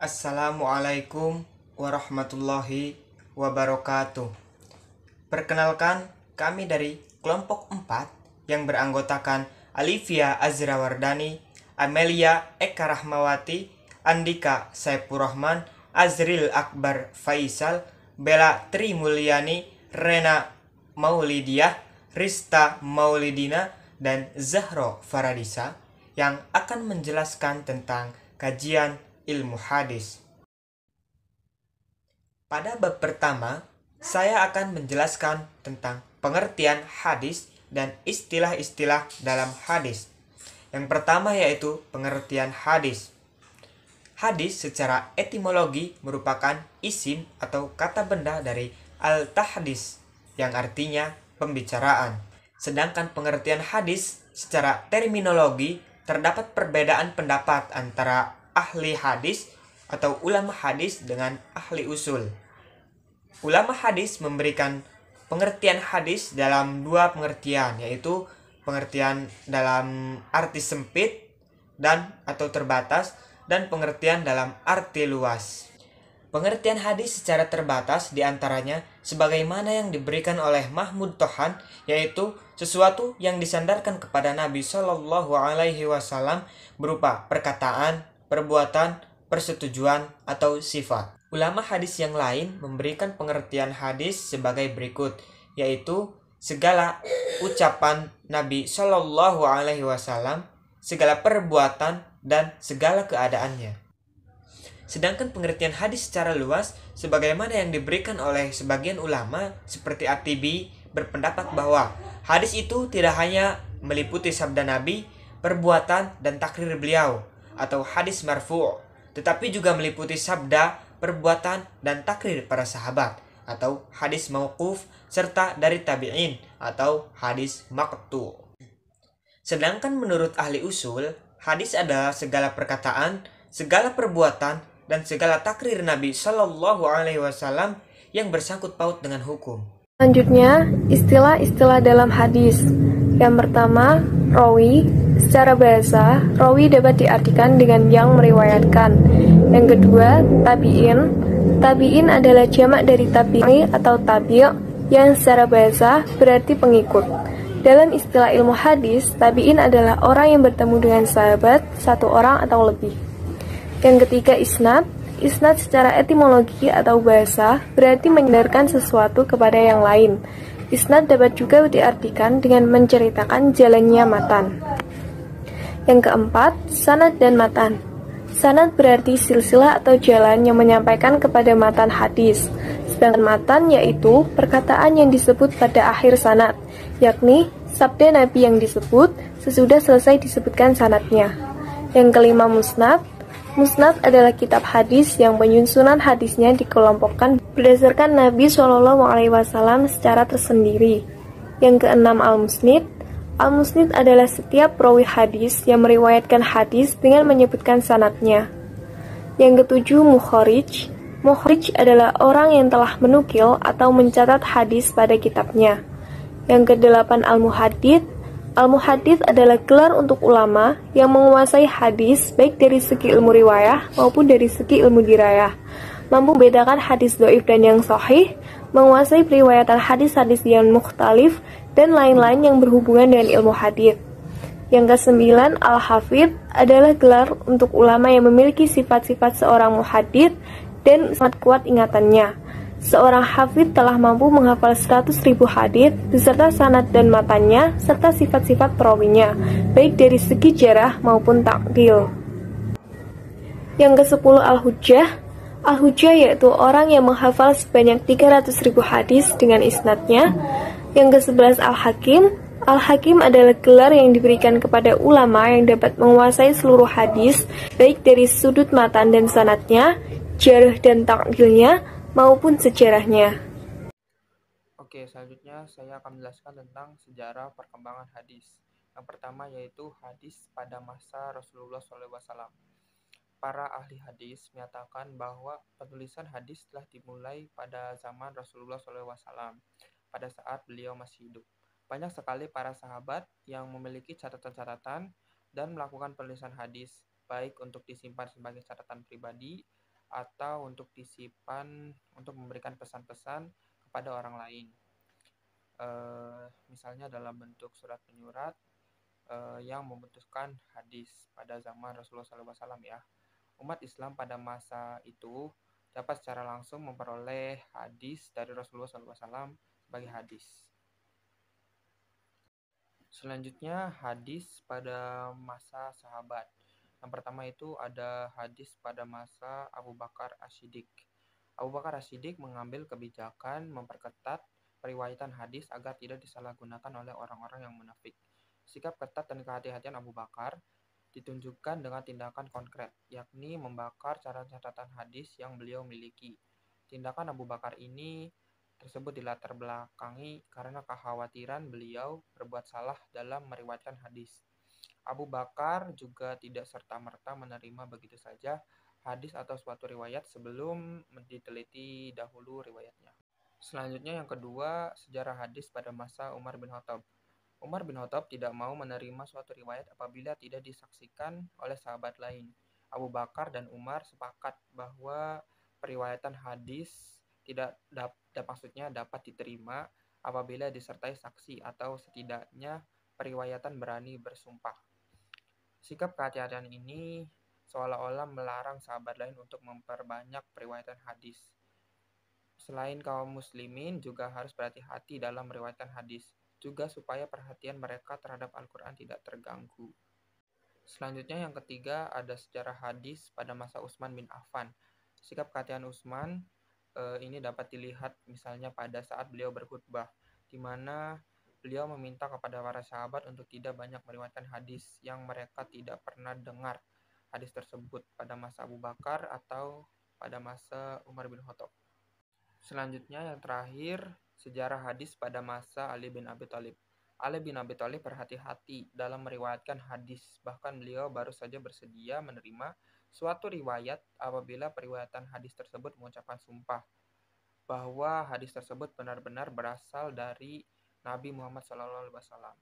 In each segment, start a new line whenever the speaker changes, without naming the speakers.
Assalamualaikum warahmatullahi wabarakatuh. Perkenalkan, kami dari kelompok 4 yang beranggotakan Alivia Azrawardani, Amelia Eka Rahmawati, Andika Saipurrahman, Azril Akbar Faisal, Bella Trimulyani, Rena Maulidiah, Rista Maulidina, dan Zahro Faradisa yang akan menjelaskan tentang kajian ilmu hadis. Pada bab pertama, saya akan menjelaskan tentang pengertian hadis dan istilah-istilah dalam hadis. Yang pertama yaitu pengertian hadis. Hadis secara etimologi merupakan isim atau kata benda dari al-tahdis yang artinya pembicaraan. Sedangkan pengertian hadis secara terminologi terdapat perbedaan pendapat antara ahli hadis atau ulama hadis dengan ahli usul. Ulama hadis memberikan pengertian hadis dalam dua pengertian, yaitu pengertian dalam arti sempit dan atau terbatas dan pengertian dalam arti luas. Pengertian hadis secara terbatas diantaranya sebagaimana yang diberikan oleh Mahmud Tohan, yaitu sesuatu yang disandarkan kepada Nabi Shallallahu Alaihi Wasallam berupa perkataan, perbuatan, persetujuan, atau sifat. Ulama hadis yang lain memberikan pengertian hadis sebagai berikut, yaitu segala ucapan Nabi Shallallahu Alaihi Wasallam, segala perbuatan, dan segala keadaannya. Sedangkan pengertian hadis secara luas, sebagaimana yang diberikan oleh sebagian ulama seperti At-Tibi, berpendapat bahwa hadis itu tidak hanya meliputi sabda Nabi, perbuatan, dan takrir beliau, atau hadis marfu', tetapi juga meliputi sabda, perbuatan, dan takrir para sahabat, atau hadis mauquf, serta dari tabi'in, atau hadis maqtu'. Sedangkan menurut ahli usul, hadis adalah segala perkataan, segala perbuatan, dan segala takrir Nabi Shallallahu Alaihi Wasallam yang bersangkut paut dengan hukum.
Selanjutnya, istilah-istilah dalam hadis. Yang pertama, rawi. Secara bahasa, rawi dapat diartikan dengan yang meriwayatkan. Yang kedua, tabi'in. Tabi'in adalah jamak dari tabi'i atau tabi' yang secara bahasa berarti pengikut. Dalam istilah ilmu hadis, tabi'in adalah orang yang bertemu dengan sahabat, satu orang atau lebih. Yang ketiga, isnad. Isnad secara etimologi atau bahasa berarti menyandarkan sesuatu kepada yang lain. Isnad dapat juga diartikan dengan menceritakan jalannya matan. Yang keempat, sanad dan matan. Sanad berarti silsilah atau jalan yang menyampaikan kepada matan hadis. Sedangkan matan yaitu perkataan yang disebut pada akhir sanad, yakni sabda Nabi yang disebut sesudah selesai disebutkan sanadnya. Yang kelima, musnad. Musnad adalah kitab hadis yang penyusunan hadisnya dikelompokkan berdasarkan Nabi Shallallahu Alaihi Wasallam secara tersendiri. Yang keenam, al-musnid. Al-musnid adalah setiap perawi hadis yang meriwayatkan hadis dengan menyebutkan sanadnya. Yang ketujuh, mukharij. Mukharij adalah orang yang telah menukil atau mencatat hadis pada kitabnya. Yang kedelapan, al-muhadits. Al-muhadits adalah gelar untuk ulama yang menguasai hadis baik dari segi ilmu riwayah maupun dari segi ilmu dirayah, mampu membedakan hadis dhaif dan yang sahih, menguasai periwayatan hadis-hadis yang mukhtalif, dan lain-lain yang berhubungan dengan ilmu hadis. Yang kesembilan, al-hafidz adalah gelar untuk ulama yang memiliki sifat-sifat seorang muhadits dan sangat kuat ingatannya. Seorang hafidz telah mampu menghafal 100.000 hadits beserta sanad dan matanya serta sifat-sifat perawinya, baik dari segi jarah maupun ta'dil. Yang ke-10, al-hujjah. Al-hujjah yaitu orang yang menghafal sebanyak 300.000 hadis dengan isnadnya. Yang ke-11, al-hakim. Al-hakim adalah gelar yang diberikan kepada ulama yang dapat menguasai seluruh hadis, baik dari sudut matan dan sanadnya, jarah dan ta'dilnya, maupun sejarahnya.
Oke, selanjutnya saya akan menjelaskan tentang sejarah perkembangan hadis. Yang pertama yaitu hadis pada masa Rasulullah SAW. Para ahli hadis menyatakan bahwa penulisan hadis telah dimulai pada zaman Rasulullah SAW, pada saat beliau masih hidup. Banyak sekali para sahabat yang memiliki catatan-catatan dan melakukan penulisan hadis, baik untuk disimpan sebagai catatan pribadi atau untuk titipan untuk memberikan pesan-pesan kepada orang lain. Misalnya dalam bentuk surat menyurat yang membutuhkan hadis pada zaman Rasulullah SAW ya. Umat Islam pada masa itu dapat secara langsung memperoleh hadis dari Rasulullah SAW sebagai hadis. Selanjutnya hadis pada masa sahabat. Yang pertama itu ada hadis pada masa Abu Bakar As-Siddiq. Abu Bakar As-Siddiq mengambil kebijakan memperketat periwayatan hadis agar tidak disalahgunakan oleh orang-orang yang munafik. Sikap ketat dan kehati-hatian Abu Bakar ditunjukkan dengan tindakan konkret, yakni membakar catatan hadis yang beliau miliki. Tindakan Abu Bakar ini tersebut dilatar belakangi karena kekhawatiran beliau berbuat salah dalam meriwayatkan hadis. Abu Bakar juga tidak serta-merta menerima begitu saja hadis atau suatu riwayat sebelum diteliti dahulu riwayatnya. Selanjutnya yang kedua, sejarah hadis pada masa Umar bin Khattab. Umar bin Khattab tidak mau menerima suatu riwayat apabila tidak disaksikan oleh sahabat lain. Abu Bakar dan Umar sepakat bahwa periwayatan hadis dapat diterima apabila disertai saksi atau setidaknya periwayatan berani bersumpah. Sikap kehati-hatian ini seolah-olah melarang sahabat lain untuk memperbanyak periwayatan hadis. Selain kaum muslimin juga harus berhati-hati dalam meriwayatkan hadis, juga supaya perhatian mereka terhadap Al-Quran tidak terganggu. Selanjutnya yang ketiga ada sejarah hadis pada masa Utsman bin Affan. Sikap kehati-hatian Utsman ini dapat dilihat misalnya pada saat beliau berkhutbah, di mana beliau meminta kepada para sahabat untuk tidak banyak meriwayatkan hadis yang mereka tidak pernah dengar hadis tersebut pada masa Abu Bakar atau pada masa Umar bin Khattab. Selanjutnya yang terakhir, sejarah hadis pada masa Ali bin Abi Thalib. Ali bin Abi Thalib berhati-hati dalam meriwayatkan hadis, bahkan beliau baru saja bersedia menerima suatu riwayat apabila periwayatan hadis tersebut mengucapkan sumpah bahwa hadis tersebut benar-benar berasal dari Nabi Muhammad SAW.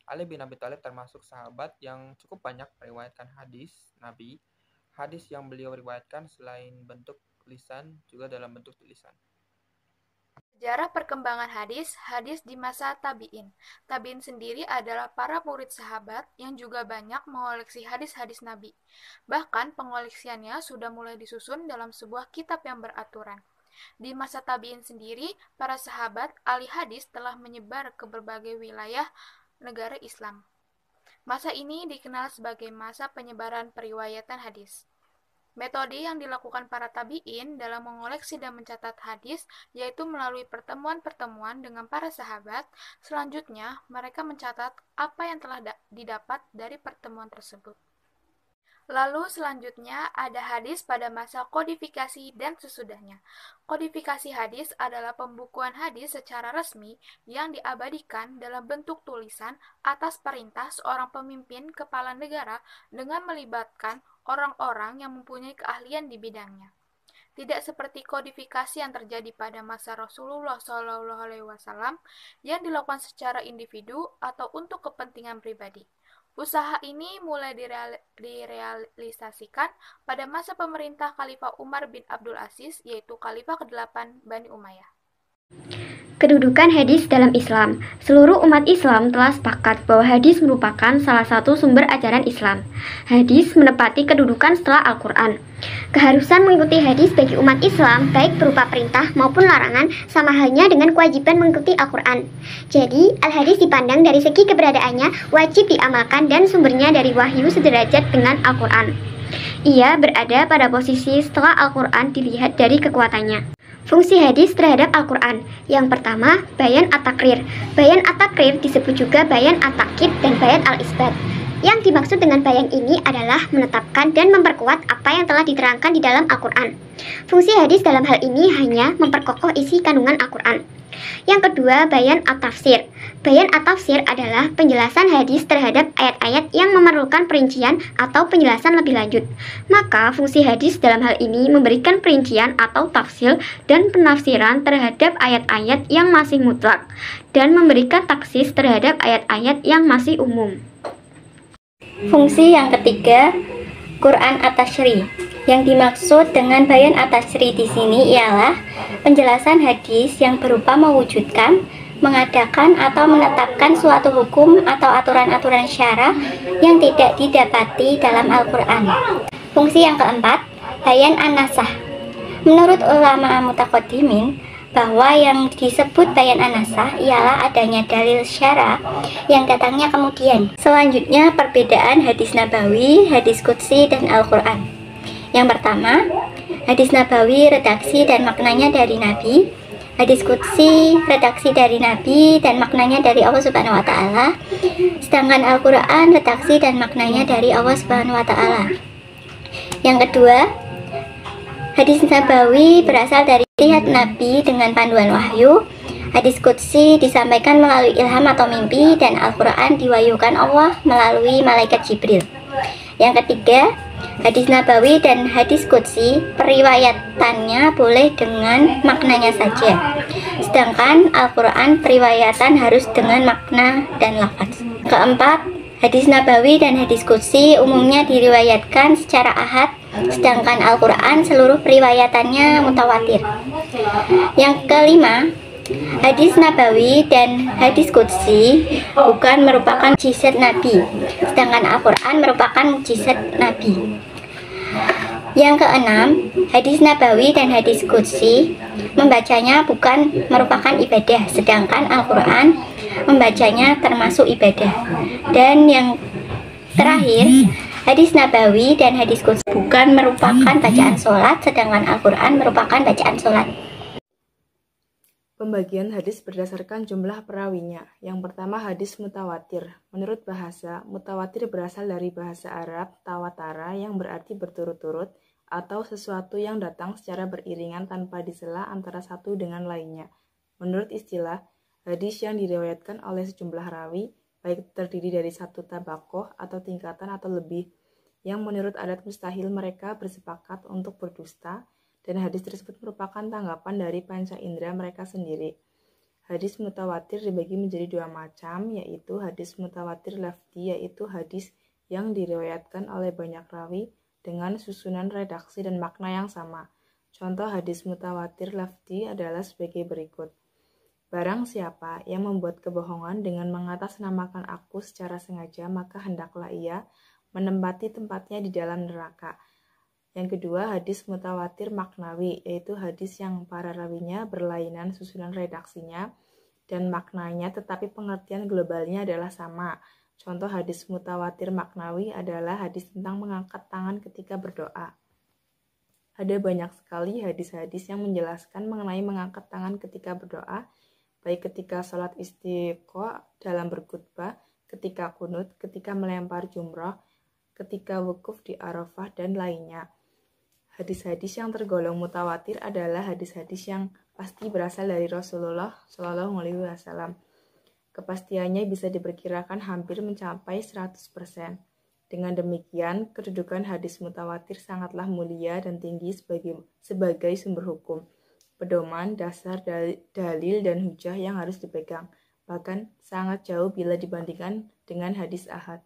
Ali bin Abi Thalib termasuk sahabat yang cukup banyak meriwayatkan hadis Nabi. Hadis yang beliau riwayatkan selain bentuk lisan juga dalam bentuk tulisan.
Sejarah perkembangan hadis di masa tabi'in. Tabi'in sendiri adalah para murid sahabat yang juga banyak mengoleksi hadis-hadis Nabi. Bahkan pengoleksiannya sudah mulai disusun dalam sebuah kitab yang beraturan. Di masa tabi'in sendiri, para sahabat ahli hadis telah menyebar ke berbagai wilayah negara Islam. Masa ini dikenal sebagai masa penyebaran periwayatan hadis. Metode yang dilakukan para tabi'in dalam mengoleksi dan mencatat hadis yaitu melalui pertemuan-pertemuan dengan para sahabat. Selanjutnya, mereka mencatat apa yang telah didapat dari pertemuan tersebut. Lalu selanjutnya ada hadis pada masa kodifikasi dan sesudahnya. Kodifikasi hadis adalah pembukuan hadis secara resmi yang diabadikan dalam bentuk tulisan atas perintah seorang pemimpin kepala negara dengan melibatkan orang-orang yang mempunyai keahlian di bidangnya. Tidak seperti kodifikasi yang terjadi pada masa Rasulullah SAW yang dilakukan secara individu atau untuk kepentingan pribadi. Usaha ini mulai direalisasikan pada masa pemerintah Khalifah Umar bin Abdul Aziz, yaitu Khalifah ke-8 Bani Umayyah.
Kedudukan hadis dalam Islam. Seluruh umat Islam telah sepakat bahwa hadis merupakan salah satu sumber ajaran Islam. Hadis menepati kedudukan setelah Al-Quran. Keharusan mengikuti hadis bagi umat Islam baik berupa perintah maupun larangan sama halnya dengan kewajiban mengikuti Al-Quran. Jadi, al-hadis dipandang dari segi keberadaannya wajib diamalkan dan sumbernya dari wahyu sederajat dengan Al-Quran. Ia berada pada posisi setelah Al-Quran dilihat dari kekuatannya. Fungsi hadis terhadap Al-Quran. Yang pertama, bayan at-takrir. Bayan at-takrir disebut juga bayan at-takkid dan bayan al-isbat. Yang dimaksud dengan bayan ini adalah menetapkan dan memperkuat apa yang telah diterangkan di dalam Al-Quran. Fungsi hadis dalam hal ini hanya memperkokoh isi kandungan Al-Quran. Yang kedua, bayan at-tafsir. Bayan at-tafsir adalah penjelasan hadis terhadap ayat-ayat yang memerlukan perincian atau penjelasan lebih lanjut. Maka fungsi hadis dalam hal ini memberikan perincian atau tafsir dan penafsiran terhadap ayat-ayat yang masih mutlak dan memberikan taksis terhadap ayat-ayat yang masih umum.
Fungsi yang ketiga, Quran at-Tashri,
Yang dimaksud dengan bayan at-tasyrih di sini ialah penjelasan hadis yang berupa mewujudkan, mengadakan atau menetapkan suatu hukum atau aturan-aturan syara yang tidak didapati dalam Al-Quran. Fungsi yang keempat, bayan an-nasah. Menurut ulama mutaqaddimin, bahwa yang disebut bayan an-nasah ialah adanya dalil syara yang datangnya kemudian. Selanjutnya, perbedaan hadis nabawi, hadis qudsi, dan Al-Quran. Yang pertama, hadis nabawi redaksi dan maknanya dari Nabi, hadis qudsi redaksi dari Nabi dan maknanya dari Allah Subhanahu wa taala, sedangkan Al-Quran redaksi dan maknanya dari Allah Subhanahu wa taala. Yang kedua, hadis nabawi berasal dari lihat Nabi dengan panduan wahyu, hadis qudsi disampaikan melalui ilham atau mimpi, dan Al-Quran diwahyukan Allah melalui malaikat Jibril. Yang ketiga, hadis nabawi dan hadis qudsi periwayatannya boleh dengan maknanya saja, sedangkan Al-Quran periwayatan harus dengan makna dan lafaz. Keempat, hadis nabawi dan hadis qudsi umumnya diriwayatkan secara ahad, sedangkan Al-Quran seluruh periwayatannya mutawatir. Yang kelima, hadis nabawi dan hadis qudsi bukan merupakan mukjizat Nabi, sedangkan Al-Quran merupakan mukjizat Nabi. Yang keenam, hadis nabawi dan hadis qudsi membacanya bukan merupakan ibadah, sedangkan Al-Quran membacanya termasuk ibadah. Dan yang terakhir, hadis nabawi dan hadis qudsi bukan merupakan bacaan sholat, sedangkan Al-Quran merupakan bacaan sholat.
Pembagian hadis berdasarkan jumlah perawinya. Yang pertama, hadis mutawatir. Menurut bahasa, mutawatir berasal dari bahasa Arab tawatara yang berarti berturut-turut atau sesuatu yang datang secara beriringan tanpa disela antara satu dengan lainnya. Menurut istilah, hadis yang diriwayatkan oleh sejumlah rawi, baik terdiri dari satu tabakoh atau tingkatan atau lebih, yang menurut adat mustahil mereka bersepakat untuk berdusta, dan hadis tersebut merupakan tanggapan dari panca indera mereka sendiri. Hadis mutawatir dibagi menjadi dua macam, yaitu hadis mutawatir lafzi, yaitu hadis yang diriwayatkan oleh banyak rawi dengan susunan redaksi dan makna yang sama. Contoh hadis mutawatir lafzi adalah sebagai berikut. Barang siapa yang membuat kebohongan dengan mengatasnamakan aku secara sengaja, maka hendaklah ia menempati tempatnya di dalam neraka. Yang kedua, hadis mutawatir maknawi, yaitu hadis yang para rawinya berlainan susunan redaksinya dan maknanya, tetapi pengertian globalnya adalah sama. Contoh hadis mutawatir maknawi adalah hadis tentang mengangkat tangan ketika berdoa. Ada banyak sekali hadis-hadis yang menjelaskan mengenai mengangkat tangan ketika berdoa, baik ketika sholat istiqo dalam berkhutbah, ketika kunut, ketika melempar jumrah, ketika wukuf di Arafah, dan lainnya. Hadis-hadis yang tergolong mutawatir adalah hadis-hadis yang pasti berasal dari Rasulullah Shallallahu Alaihi Wasallam. Kepastiannya bisa diperkirakan hampir mencapai 100%. Dengan demikian, kedudukan hadis mutawatir sangatlah mulia dan tinggi sebagai sumber hukum, pedoman, dasar, dalil, dan hujah yang harus dipegang, bahkan sangat jauh bila dibandingkan dengan hadis ahad.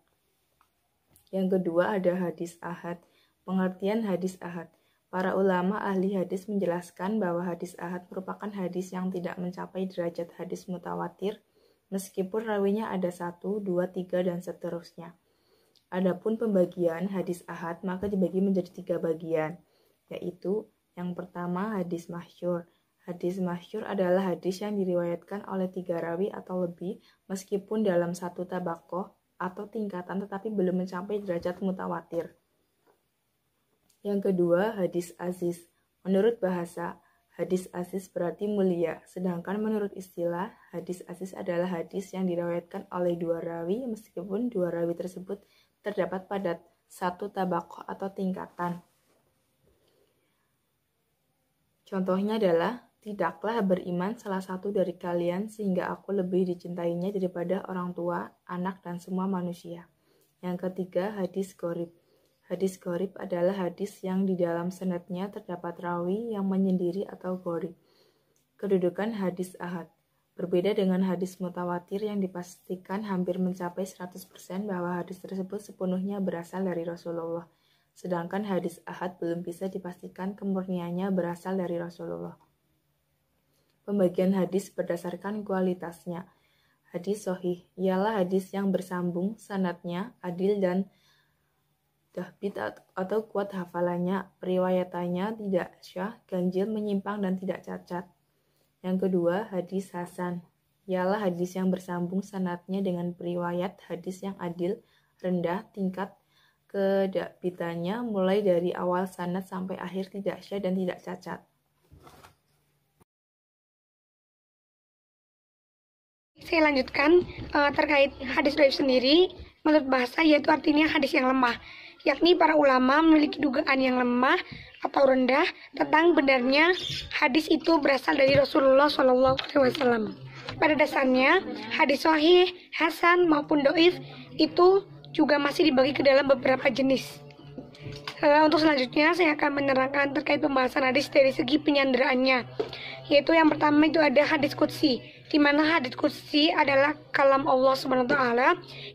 Yang kedua ada hadis ahad. Pengertian hadis ahad. Para ulama ahli hadis menjelaskan bahwa hadis ahad merupakan hadis yang tidak mencapai derajat hadis mutawatir, meskipun rawinya ada 1, 2, 3, dan seterusnya. Adapun pembagian hadis ahad maka dibagi menjadi 3 bagian, yaitu yang pertama hadis masyhur. Hadis masyhur adalah hadis yang diriwayatkan oleh 3 rawi atau lebih, meskipun dalam satu tabakoh atau tingkatan, tetapi belum mencapai derajat mutawatir. Yang kedua, hadis aziz. Menurut bahasa, hadis aziz berarti mulia, sedangkan menurut istilah, hadis aziz adalah hadis yang diriwayatkan oleh 2 rawi, meskipun 2 rawi tersebut terdapat pada satu tabakoh atau tingkatan. Contohnya adalah, tidaklah beriman salah satu dari kalian sehingga aku lebih dicintainya daripada orang tua, anak, dan semua manusia. Yang ketiga, hadis gharib. Hadis gharib adalah hadis yang di dalam sanadnya terdapat rawi yang menyendiri atau gharib. Kedudukan hadis ahad. Berbeda dengan hadis mutawatir yang dipastikan hampir mencapai 100% bahwa hadis tersebut sepenuhnya berasal dari Rasulullah sedangkan hadis ahad belum bisa dipastikan kemurniannya berasal dari Rasulullah. Pembagian hadis berdasarkan kualitasnya. Hadis sahih ialah hadis yang bersambung, sanadnya adil dan dahbit atau kuat hafalannya, periwayatannya tidak syah, ganjil, menyimpang, dan tidak cacat. Yang kedua, hadis hasan ialah hadis yang bersambung, sanadnya dengan periwayat hadis yang adil, rendah tingkat kedahbitannya, mulai dari awal sanad sampai akhir tidak syah dan tidak cacat.
Saya lanjutkan terkait hadis dhaif sendiri. Menurut bahasa yaitu artinya hadis yang lemah, yakni para ulama memiliki dugaan yang lemah atau rendah tentang benarnya hadis itu berasal dari Rasulullah SAW. Pada dasarnya, hadis sahih, hasan maupun dhaif itu juga masih dibagi ke dalam beberapa jenis. Untuk selanjutnya saya akan menerangkan terkait pembahasan hadis dari segi penyanderaannya, yaitu yang pertama itu ada hadis qudsi, di mana hadis qudsi adalah kalam Allah SWT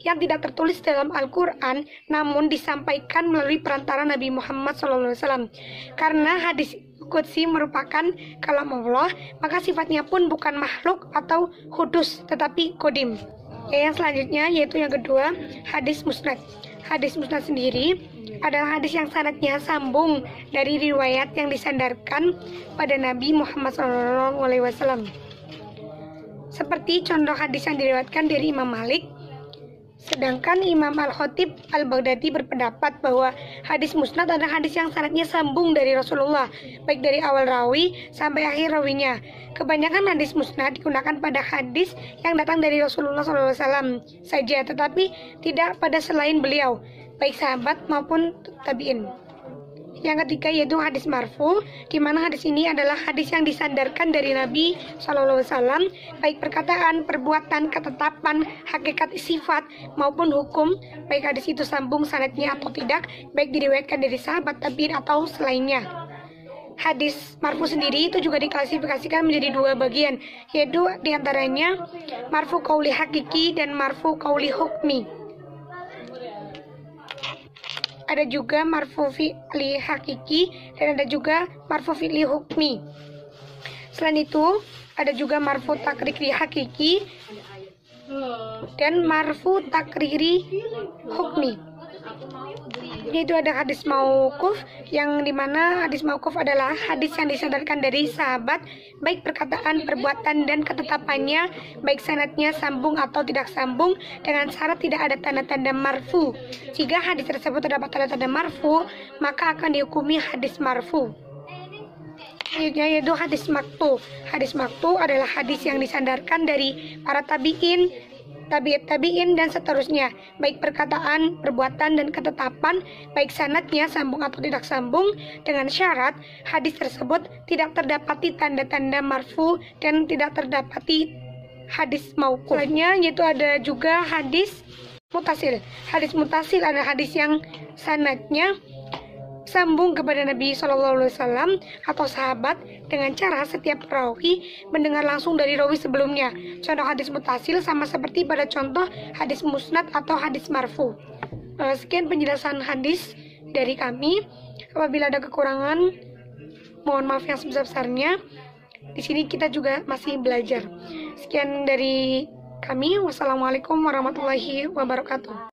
yang tidak tertulis dalam Al-Quran namun disampaikan melalui perantara Nabi Muhammad SAW. Karena hadis qudsi merupakan kalam Allah, maka sifatnya pun bukan makhluk atau hudus tetapi kodim. Yang selanjutnya yaitu yang kedua, hadis musnad. Hadis musnad sendiri adalah hadis yang sanadnya sambung dari riwayat yang disandarkan pada Nabi Muhammad SAW. Seperti contoh hadis yang diriwayatkan dari Imam Malik. Sedangkan Imam Al-Khatib Al-Baghdadi berpendapat bahwa hadis musnad adalah hadis yang sanadnya sambung dari Rasulullah, baik dari awal rawi sampai akhir rawinya. Kebanyakan hadis musnad digunakan pada hadis yang datang dari Rasulullah SAW saja, tetapi tidak pada selain beliau, baik sahabat maupun tabi'in. Yang ketiga yaitu hadis marfu, di mana hadis ini adalah hadis yang disandarkan dari Nabi SAW, baik perkataan, perbuatan, ketetapan, hakikat sifat maupun hukum, baik hadis itu sambung sanadnya atau tidak, baik diriwayatkan dari sahabat, tabi'in atau selainnya. Hadis marfu sendiri itu juga diklasifikasikan menjadi dua bagian, yaitu diantaranya marfu qauli hakiki dan marfu qauli hukmi. Ada juga marfu fi'li hakiki dan ada juga marfu fi'li hukmi. Selain itu, ada juga marfu takriri hakiki dan marfu takriri hukmi. Yaitu ada hadis mauquf, yang dimana hadis mauquf adalah hadis yang disandarkan dari sahabat, baik perkataan, perbuatan, dan ketetapannya, baik sanadnya sambung atau tidak sambung, dengan syarat tidak ada tanda-tanda marfu. Jika hadis tersebut terdapat tanda-tanda marfu, maka akan dihukumi hadis marfu. Yaitu hadis maktu. Hadis maktu adalah hadis yang disandarkan dari para tabi'in, tabi'in dan seterusnya, baik perkataan, perbuatan, dan ketetapan, baik sanadnya sambung atau tidak sambung, dengan syarat hadis tersebut tidak terdapati tanda-tanda marfu dan tidak terdapati hadis mauquf. Selanjutnya yaitu ada juga hadis mutasil. Hadis mutasil adalah hadis yang sanadnya sambung kepada Nabi SAW atau sahabat dengan cara setiap rawi mendengar langsung dari rawi sebelumnya. Contoh hadis mutasil sama seperti pada contoh hadis musnad atau hadis marfu. Sekian penjelasan hadis dari kami. Apabila ada kekurangan, mohon maaf yang sebesar-besarnya. Di sini kita juga masih belajar. Sekian dari kami. Wassalamualaikum warahmatullahi wabarakatuh.